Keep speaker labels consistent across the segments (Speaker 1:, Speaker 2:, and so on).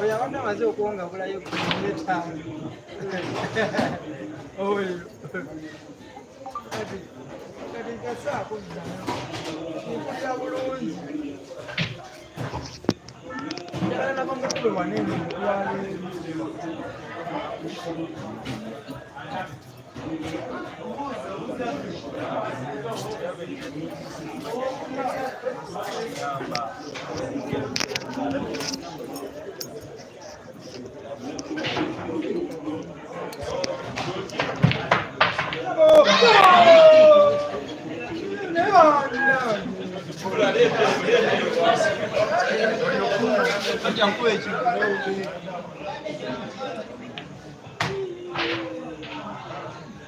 Speaker 1: Oya wana maze okuwonga bulayo kuletanga. Oyo. Kati kasaako ddala. Nkulira bulungi. Njagala n'abamukulu wanene mukwale.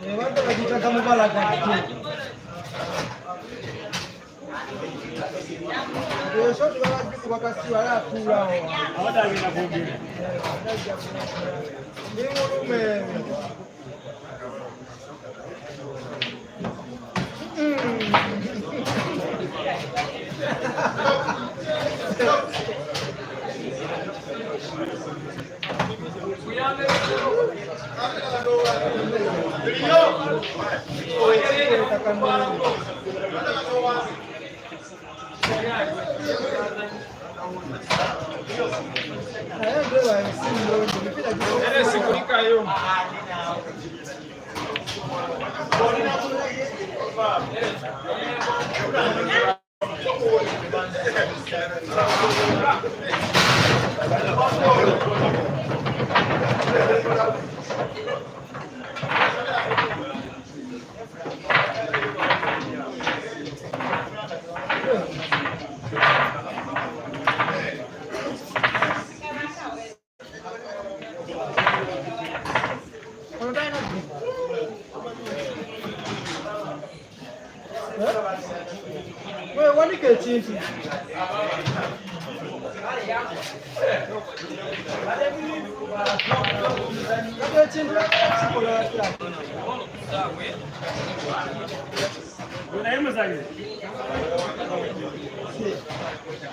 Speaker 1: Levanta la chicha como para la calle. Eso te va a dar tu vacación a la pura. Ahora viene a poner. Ni volumen.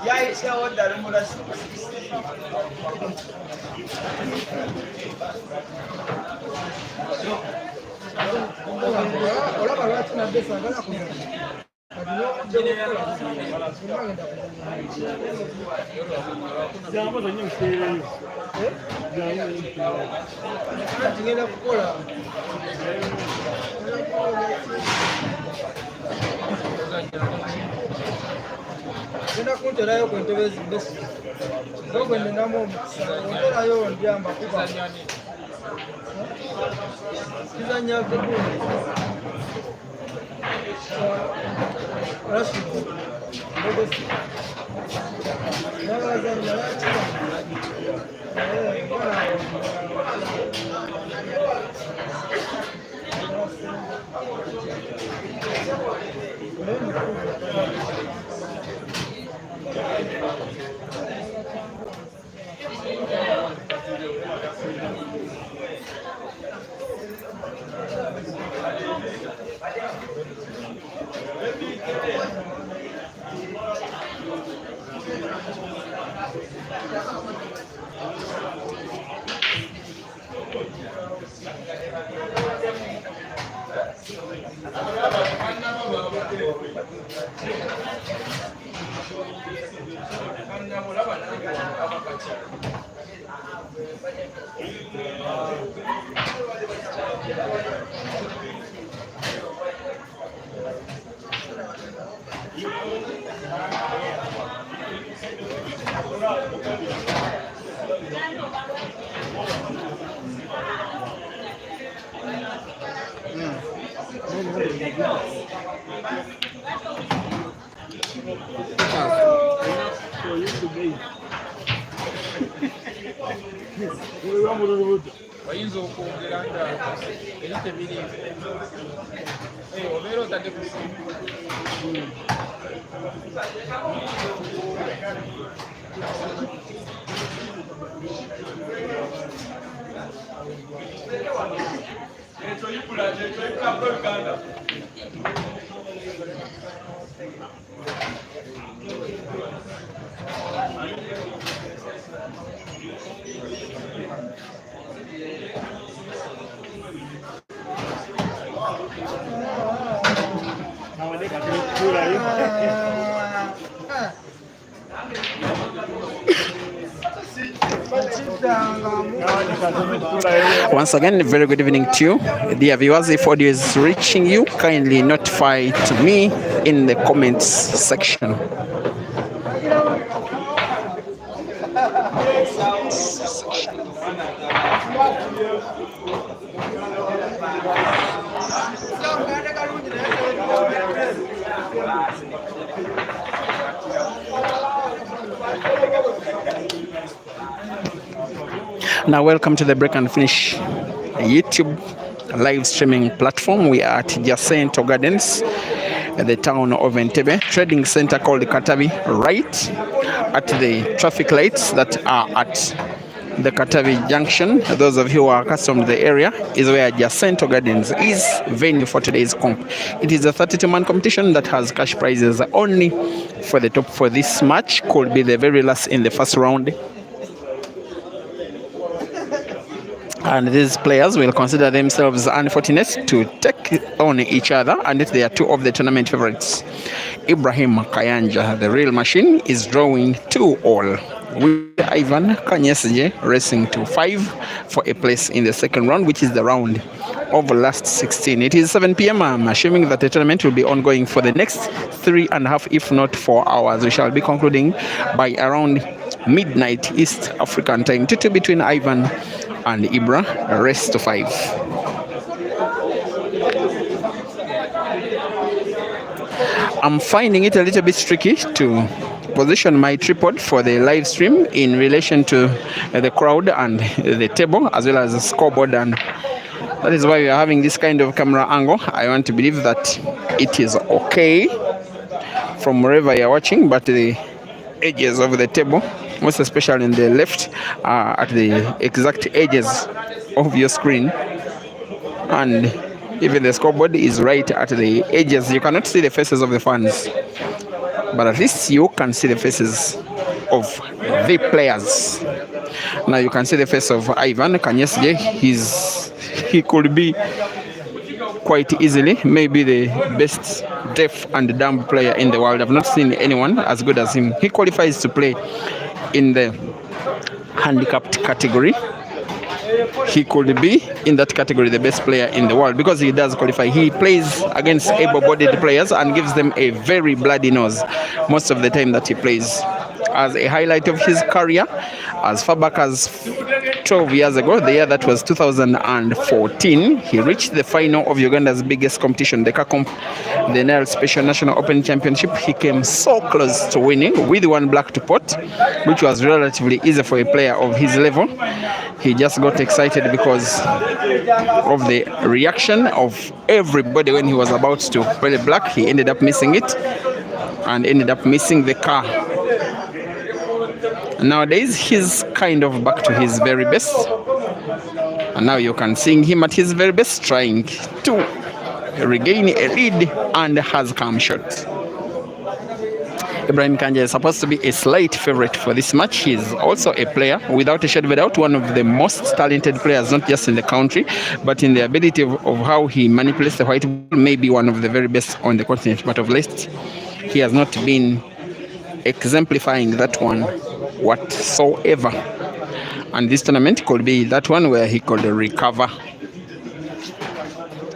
Speaker 1: Ya ise onda rumurasi. Hola, para una vez a Siamo da ogni serie. Tingene kukola. Nenda kunterayo kwentebe zibesi. Zogwende namo kunterayo ndiamba kuba. Kizanya kubu. Rashi. Bogesi. Naba zanya rachi.
Speaker 2: Wayinza okwogera nga ebite biri obeera otadde ku simu.
Speaker 3: Once again, very good evening to you, dear viewers. If audio is reaching you, kindly notify to me in the comments section. Now, welcome to the Break and Finish YouTube live streaming platform. We are at JASENTO Gardens at the town of Entebbe, trading center called Katavi, right at the traffic lights that are at the Katavi Junction. Those of you who are accustomed to the area is where JASENTO Gardens is venue for today's comp. It is a 32-man competition that has cash prizes only for the top for this match. Could be the very last in the first round. And these players will consider themselves unfortunate to take on each other, and they are two of the tournament favorites. Kayanja, the real machine, is drawing 2-all, with Ivan Kanyesigye racing to 5 for a place in the second round, which is the round of last 16. It is 7 p.m. I'm assuming that the tournament will be ongoing for the next 3.5, if not 4 hours. We shall be concluding by around midnight East African time. 2-2 between Ivan and Ibra, race to 5. I'm finding it a little bit tricky to position my tripod for the live stream in relation to the crowd and the table, as well as the scoreboard, and that is why we are having this kind of camera angle. I want to believe that it is okay from wherever you are watching, but the edges of the table, most especially in the left, are at the exact edges of your screen, and even the scoreboard is right at the edges. You cannot see the faces of the fans, but at least you can see the faces of the players. Now you can see the face of Ivan Kanyesigye. He could be quite easily maybe the best deaf and dumb player in the world. I've not seen anyone as good as him. He qualifies to play in the handicapped category. He could be in that category the best player in the world because he does qualify. He plays against able-bodied players and gives them a very bloody nose most of the time that he plays. As a highlight of his career, as far back as 12 years ago, the year that was 2014, he reached the final of Uganda's biggest competition, the the Nile Special National Open Championship. He came so close to winning with one black to pot, which was relatively easy for a player of his level. He just got excited because of the reaction of everybody when he was about to play black. He ended up missing it and ended up missing the car. Nowadays, he's kind of back to his very best. And now you can see him at his very best, trying to regain a lead and has come short. Kayanja is supposed to be a slight favorite for this match. He is also a player, without a shadow of a doubt, one of the most talented players, not just in the country, but in the ability of how he manipulates the white ball, maybe one of the very best on the continent. But of late, he has not been exemplifying that one whatsoever. And this tournament could be that one where he could recover,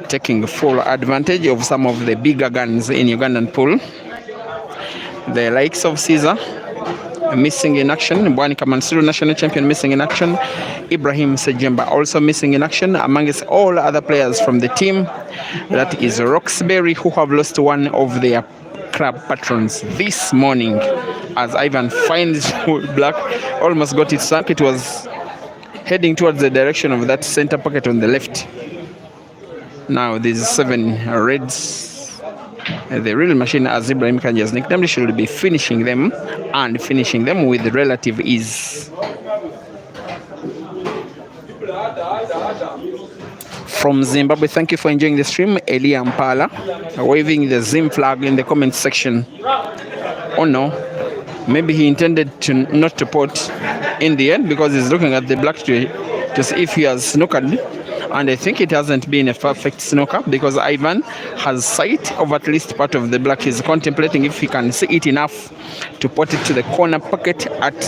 Speaker 3: taking full advantage of some of the bigger guns in Ugandan pool. The likes of Caesar missing in action, Bwanika Mansuru, national champion, missing in action, Ibrahim Sejemba also missing in action, amongst all other players from the team. That is Roxbury, who have lost one of their club patrons this morning, as Ivan finds black, almost got it sunk. It was heading towards the direction of that center pocket on the left. Now these 7 reds, the real machine, as Ibrahim Kanye's nickname, should be finishing them, and finishing them with relative ease. From Zimbabwe, thank you for enjoying the stream. Eli Ampala waving the Zim flag in the comment section. Oh no, maybe he intended to not to pot in the end because he's looking at the black to see if he has snookered. And I think it hasn't been a perfect snooker because Ivan has sight of at least part of the black. He's contemplating if he can see it enough to put it to the corner pocket at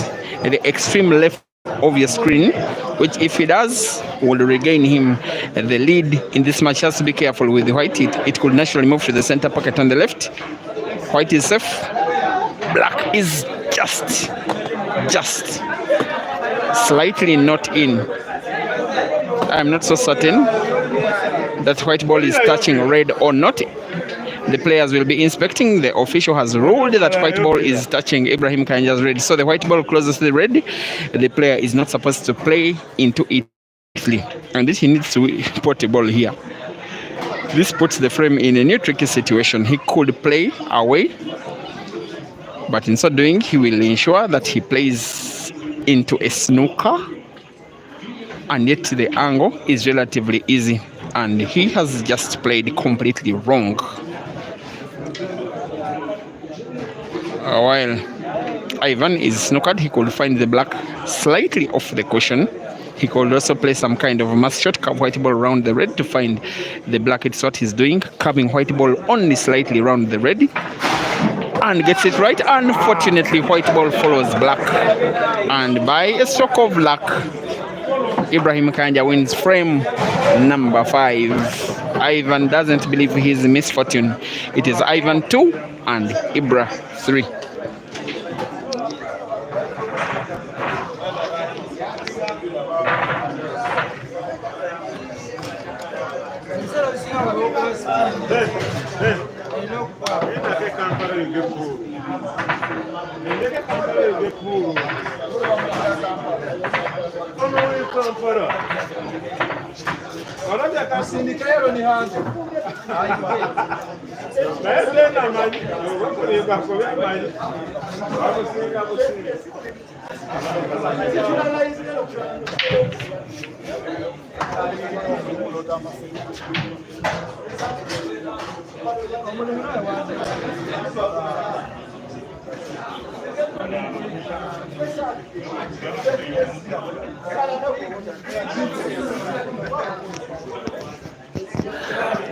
Speaker 3: the extreme left of your screen, which if he does will regain him the lead in this match. Has to be careful with white. It could naturally move to the center pocket on the left. White is safe. Black is just slightly not in. I'm not so certain that white ball is touching red or not. The players will be inspecting. The official has ruled that white ball is touching Ibrahim Kanyesigye's red. So the white ball closes to the red. The player is not supposed to play into it. And this he needs to put a ball here. This puts the frame in a new tricky situation. He could play away, but in so doing, he will ensure that he plays into a snooker. And yet the angle is relatively easy, and he has just played completely wrong. While Ivan is snookered, he could find the black slightly off the cushion. He could also play some kind of a mass shot, curve white ball around the red to find the black. It's what he's doing, curving white ball only slightly around the red, and gets it right. Unfortunately, white ball follows black, and by a stroke of luck, Ibrahim Kayanja wins frame number 5. Ivan doesn't believe his misfortune. It is Ivan 2 and Ibra 3.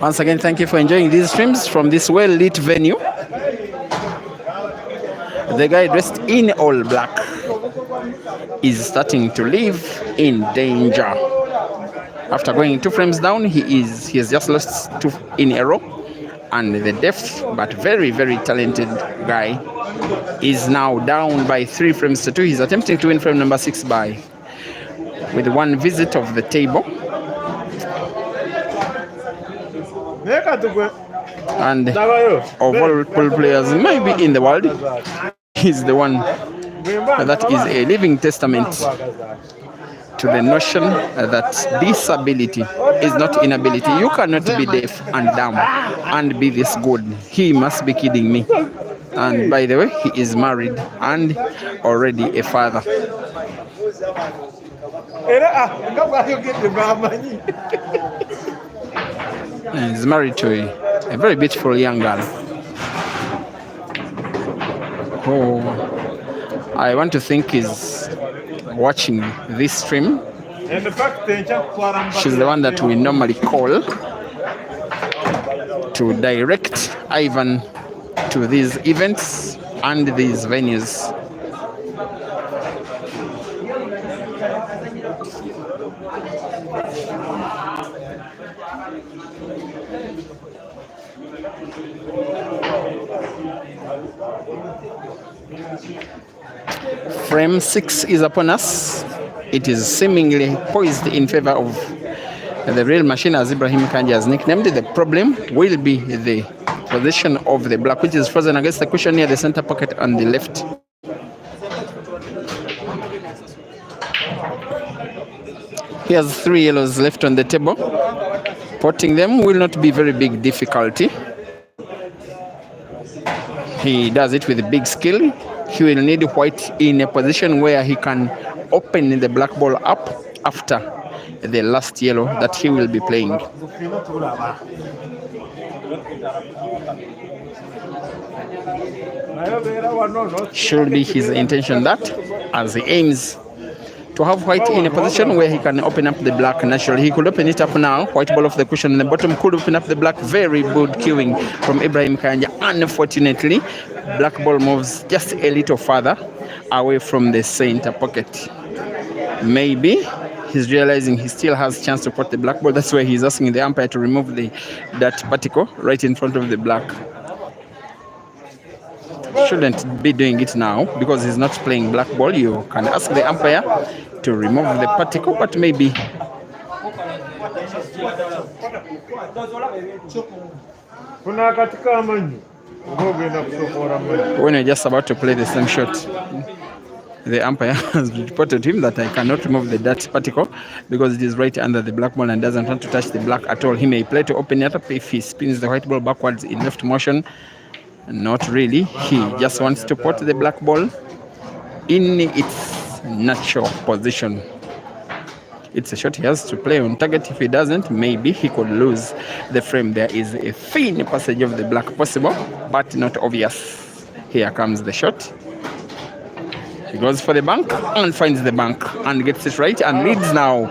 Speaker 3: Once again, thank you for enjoying these streams from this well-lit venue. The guy dressed in all black is starting to live in danger. After going 2 frames down, he has just lost 2 in a row, and the deft but very, very talented guy is now down by 3 frames to 2. He's attempting to win frame number 6 with 1 visit of the table. And of all pool players maybe in the world, he's the one that is a living testament to the notion that disability is not inability. You cannot be deaf and dumb and be this good. He must be kidding me. And by the way, he is married and already a father. He's married to a very beautiful young girl. Oh, I want to think is watching this stream. She's the one that we normally call to direct Ivan to these events and these venues. Frame 6 is upon us. It is seemingly poised in favor of the real machine, as Ibrahim Kayanja has nicknamed it. The problem will be the position of the black, which is frozen against the cushion near the center pocket on the left. He has 3 yellows left on the table. Potting them will not be very big difficulty. He does it with big skill. He will need white in a position where he can open the black ball up after the last yellow that he will be playing. Should be his intention that, as he aims to have white in a position where he can open up the black naturally. He could open it up now. White ball off the cushion in the bottom could open up the black. Very good queuing from Ibrahim Kayanja. Unfortunately, black ball moves just a little further away from the center pocket. Maybe he's realizing he still has a chance to put the black ball. That's why he's asking the umpire to remove that particle right in front of the black. Shouldn't be doing it now because he's not playing black ball. You can ask the umpire to remove the particle, but maybe when you're just about to play the same shot, the umpire has reported to him that I cannot remove the dirt particle because it is right under the black ball and doesn't want to touch the black at all. He may play to open it up if he spins the white ball backwards in left motion. Not really. He just wants to put the black ball in its natural position. It's a shot he has to play on target. If he doesn't, maybe he could lose the frame. There is a thin passage of the black possible, but not obvious. Here comes the shot. He goes for the bank and finds the bank and gets it right and leads now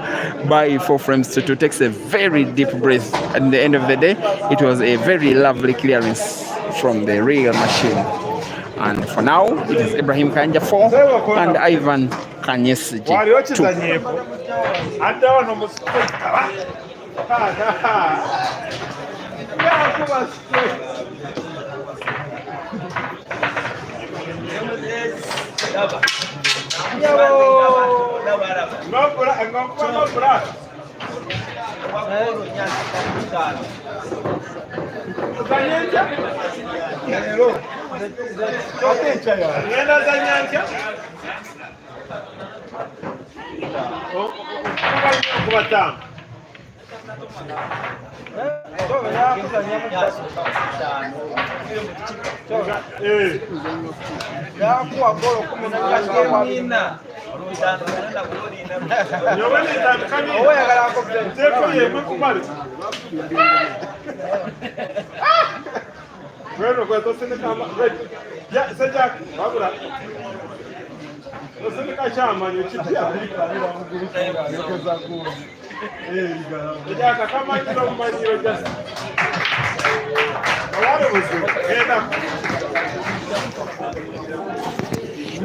Speaker 3: by 4 frames to 2. Takes a very deep breath. At the end of the day, it was a very lovely clearance from the real machine. And for now, it is Ibrahim Kayanja 4 and Ivan Kanyesigye 2.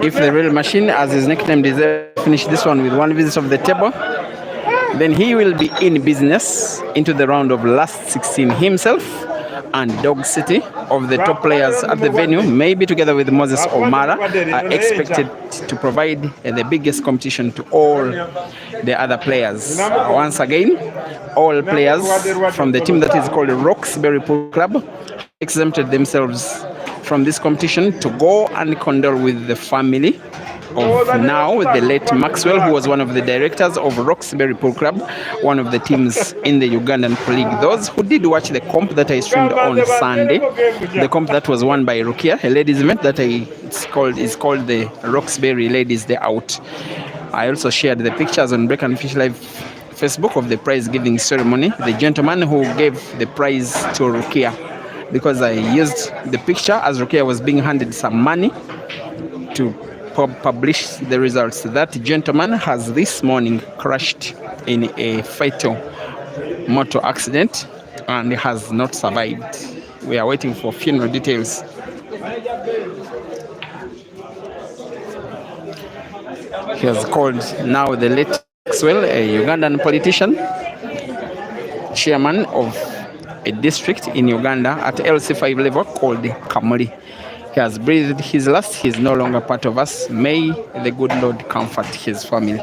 Speaker 3: If the real machine, as his nickname deserves, finish this one with 1 visit of the table, then he will be in business into the round of last 16 himself and Dog City of the top players at the venue, maybe together with Moses Omara, are expected to provide the biggest competition to all the other players. Once again, all players from the team that is called Roxbury Pool Club exempted themselves from this competition to go and condole with the family of now the late Maxwell, who was one of the directors of Roxbury Pool Club, one of the teams in the Ugandan Pro League. Those who did watch the comp that I streamed on Sunday, the comp that was won by Rukia, a ladies event that is called the Roxbury Ladies Day Out. I also shared the pictures on Break and Fish Live Facebook of the prize giving ceremony. The gentleman who gave the prize to Rukia, because I used the picture as Rukia was being handed some money to publish the results. That gentleman has this morning crashed in a fatal motor accident and has not survived. We are waiting for funeral details. He has called now the late Maxwell, a Ugandan politician, chairman of a district in Uganda at LC5 level called Kamuli. He has breathed his last. He is no longer part of us. May the good Lord comfort his family.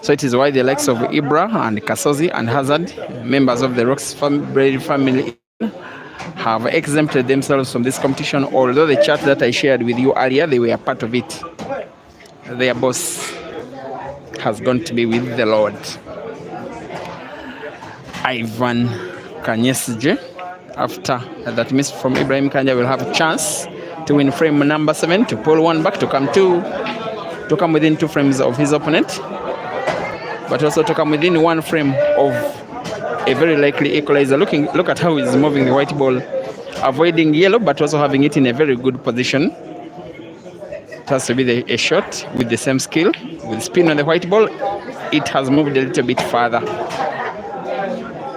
Speaker 3: So it is why the likes of Ibra and Kasozi and Hazard, members of the Roxbury family, have exempted themselves from this competition, although the chart that I shared with you earlier, they were part of it. Their boss has gone to be with the Lord. Ivan Kanyesigye, after that miss from Ibrahim Kayanja, will have a chance to win frame number 7, to pull one back, to come within 2 frames of his opponent. but also to come within one frame of a very likely equalizer. Look at how he's moving the white ball, avoiding yellow, but also having it in a very good position. It has to be a shot with the same skill. With spin on the white ball, it has moved a little bit further.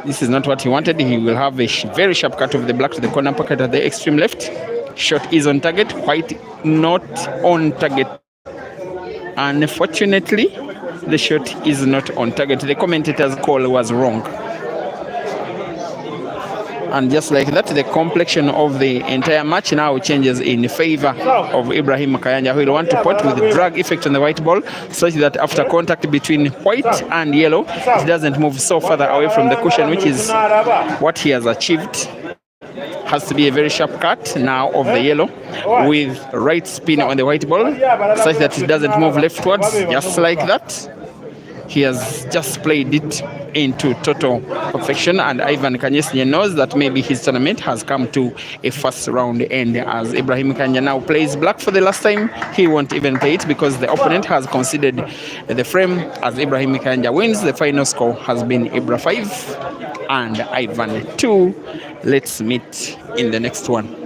Speaker 3: This is not what he wanted. He will have a very sharp cut of the black to the corner pocket at the extreme left. Shot is on target, white not on target. Unfortunately, the shot is not on target. The commentator's call was wrong. And just like that, the complexion of the entire match now changes in favor of Ibrahim Kayanja, who will want to pot with the drag effect on the white ball, such that after contact between white and yellow, it doesn't move so further away from the cushion, which is what he has achieved. Has to be a very sharp cut now of the yellow with right spin on the white ball, such that it doesn't move leftwards, just like that. He has just played it into total perfection, and Ivan Kanyesigye knows that maybe his tournament has come to a first round end. As Ibrahim Kayanja now plays black for the last time, he won't even play it because the opponent has conceded the frame. As Ibrahim Kayanja wins, the final score has been Ibra 5 and Ivan 2. Let's meet in the next one.